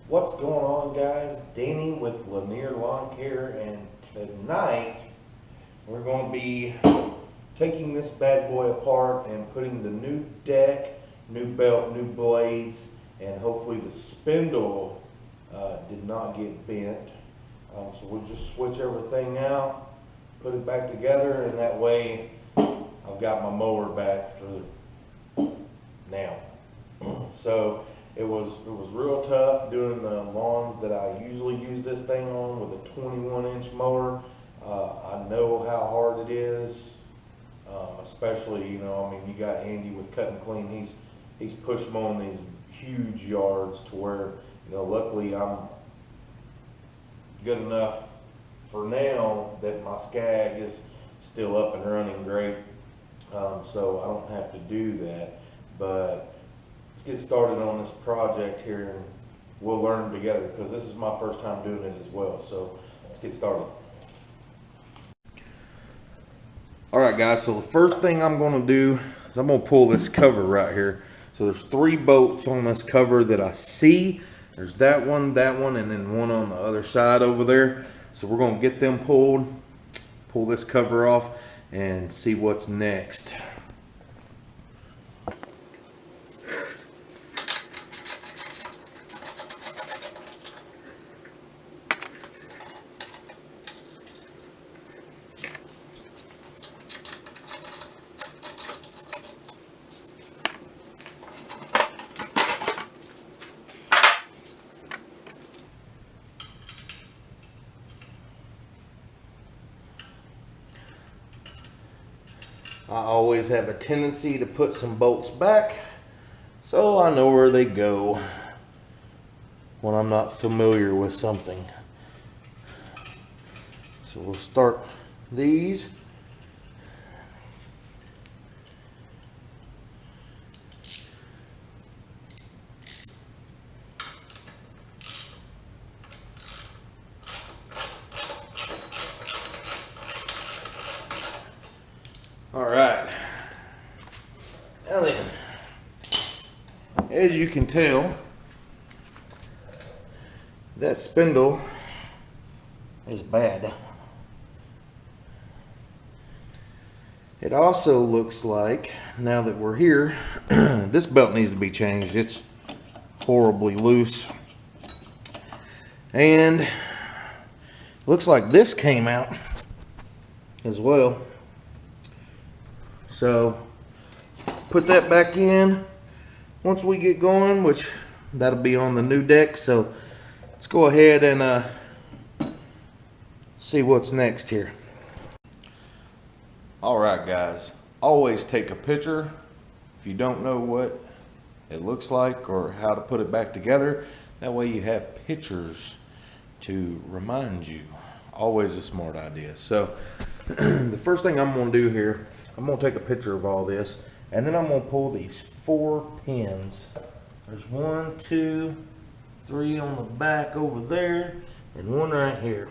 What's going on, guys? Danny with Lanier Lawn Care, and tonight we're going to be taking this bad boy apart and putting the new deck, new belt, new blades, and hopefully the spindle did not get bent. So we'll just switch everything out, put it back together, and that way I've got my mower back for now. So it was real tough doing the lawns that I usually use this thing on with a 21-inch mower. I know how hard it is, especially, you got Andy with Cut and Clean. He's push mowing these huge yards to where, luckily I'm good enough for now that my Scag is still up and running great, so I don't have to do that. But let's get started on this project here, and we'll learn together because this is my first time doing it as well. So let's get started. All right, guys, so the first thing I'm going to do is I'm going to pull this cover right here. So there's 3 bolts on this cover that I see. There's that one, and then one on the other side over there. So we're going to get them pulled, pull this cover off, and see what's next. I always have a tendency to put some bolts back so I know where they go when I'm not familiar with something. So we'll start these. All right, now then, as you can tell, that spindle is bad. It also looks like, now that we're here, this belt needs to be changed. It's horribly loose. And looks like this came out as well. So put that back in once we get going, which that'll be on the new deck. So let's go ahead and see what's next here. All right, guys, always take a picture if you don't know what it looks like or how to put it back together. That way you have pictures to remind you. Always a smart idea. So the first thing I'm going to do here, I'm going to take a picture of all this, and then I'm going to pull these 4 pins. There's 1, 2, 3 on the back over there, and 1 right here.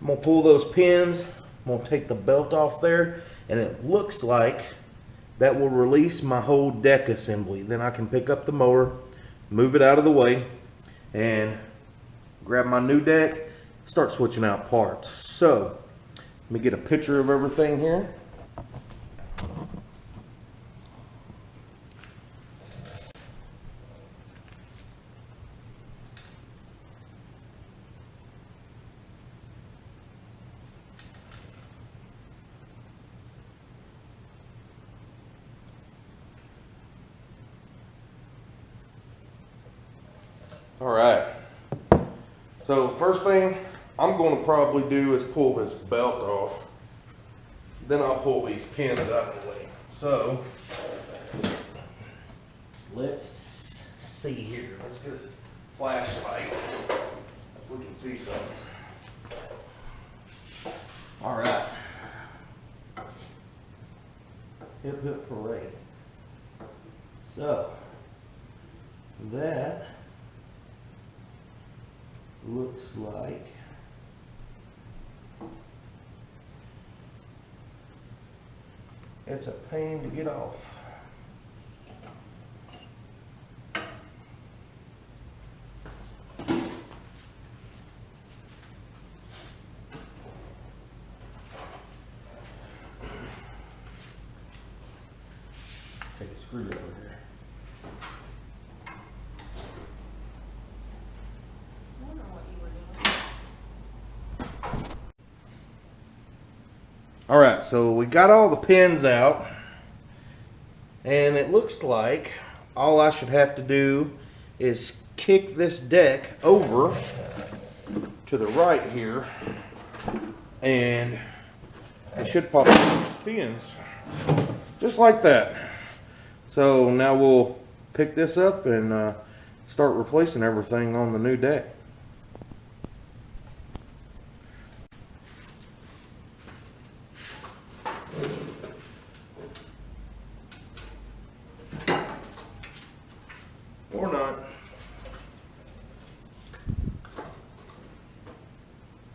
I'm going to pull those pins. I'm going to take the belt off there, and it looks like that will release my whole deck assembly. Then I can pick up the mower, move it out of the way, and grab my new deck, start switching out parts. So let me get a picture of everything here. All right, so the first thing I'm going to probably do is pull this belt off. Then I'll pull these pins out of the way. So let's see here. Let's get a flashlight so we can see something. All right. Hip hip hooray. So that looks like it's a pain to get off. All right, so we got all the pins out, and it looks like all I should have to do is kick this deck over to the right here, and it should pop pins just like that. So now we'll pick this up and start replacing everything on the new deck. Or not.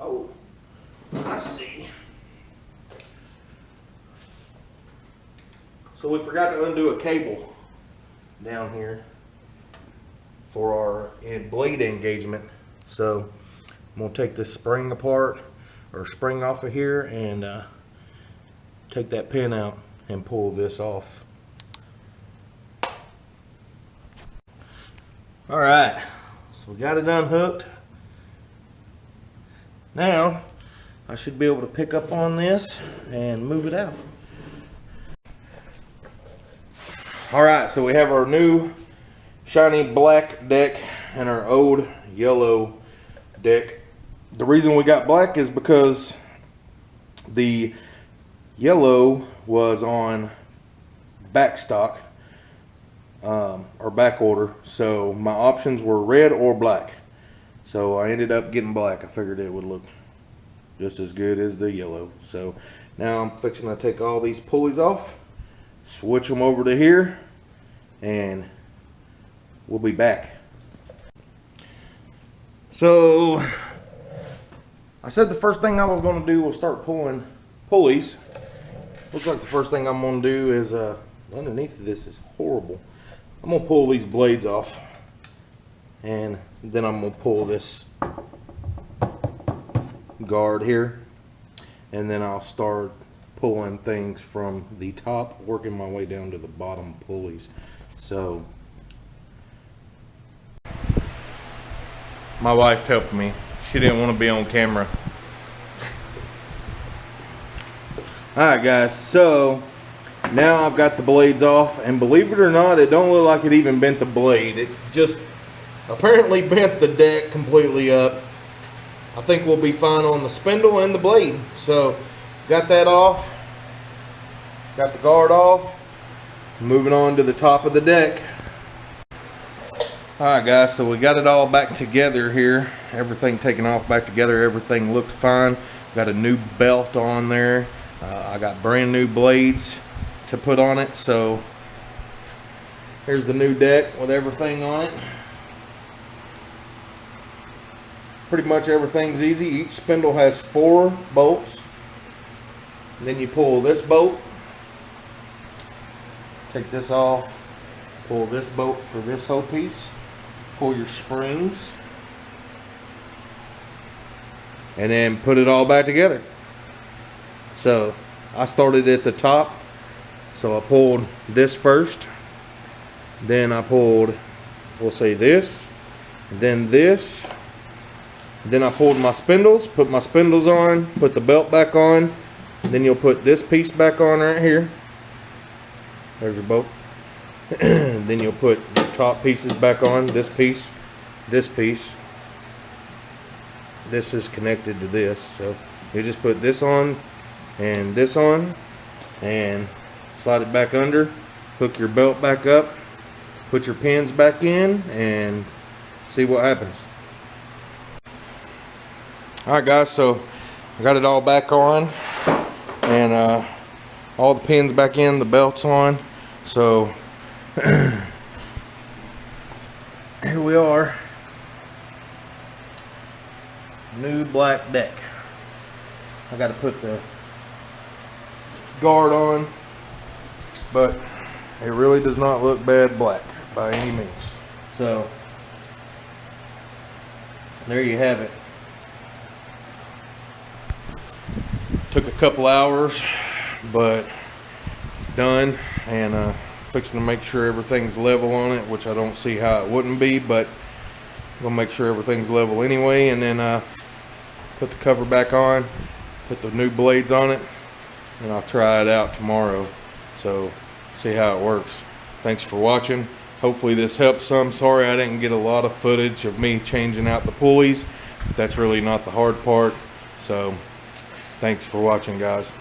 Oh, I see. So we forgot to undo a cable down here for our blade engagement. So I'm gonna take this spring apart, or spring off of here, and take that pin out and pull this off. All right, so we got it unhooked. Now I should be able to pick up on this and move it out. All right, so we have our new shiny black deck and our old yellow deck. The reason we got black is because the yellow was on back stock, or back order, so my options were red or black. So I ended up getting black. I figured it would look just as good as the yellow. So now I'm fixing to take all these pulleys off, switch them over to here, and we'll be back. So I said the first thing I was going to do was start pulling pulleys. Looks like the first thing I'm going to do is underneath of this is horrible. I'm going to pull these blades off, and then I'm going to pull this guard here, and then I'll start pulling things from the top, working my way down to the bottom pulleys. So my wife helped me. She didn't want to be on camera. Alright guys, so now I've got the blades off, and believe it or not, it don't look like it even bent the blade. It just apparently bent the deck completely up. I think we'll be fine on the spindle and the blade. So got that off, got the guard off, moving on to the top of the deck. Alright guys, so we got it all back together here. Everything taken off back together. Everything looked fine. Got a new belt on there. I got brand new blades to put on it. So here's the new deck with everything on it. Pretty much everything's easy. Each spindle has 4 bolts. And then you pull this bolt, take this off, pull this bolt for this whole piece, pull your springs, and then put it all back together. So I started at the top, so I pulled this first, then I pulled, we'll say this, then this, then I pulled my spindles, put my spindles on, put the belt back on, then you'll put this piece back on right here. There's your bolt. Then you'll put the top pieces back on, this piece, this piece. This is connected to this, so you just put this on and this on, and slide it back under, hook your belt back up, put your pins back in, and see what happens. Alright guys, so I got it all back on, and all the pins back in, the belt's on. So here we are, new black deck. I got to put the guard on, but it really does not look bad black by any means. So there you have it. Took a couple hours, but it's done, and fixing to make sure everything's level on it, which I don't see how it wouldn't be, but I'm gonna make sure everything's level anyway, and then put the cover back on, put the new blades on it, and I'll try it out tomorrow. So see how it works. Thanks for watching. Hopefully this helps some. Sorry I didn't get a lot of footage of me changing out the pulleys. But that's really not the hard part. So thanks for watching, guys.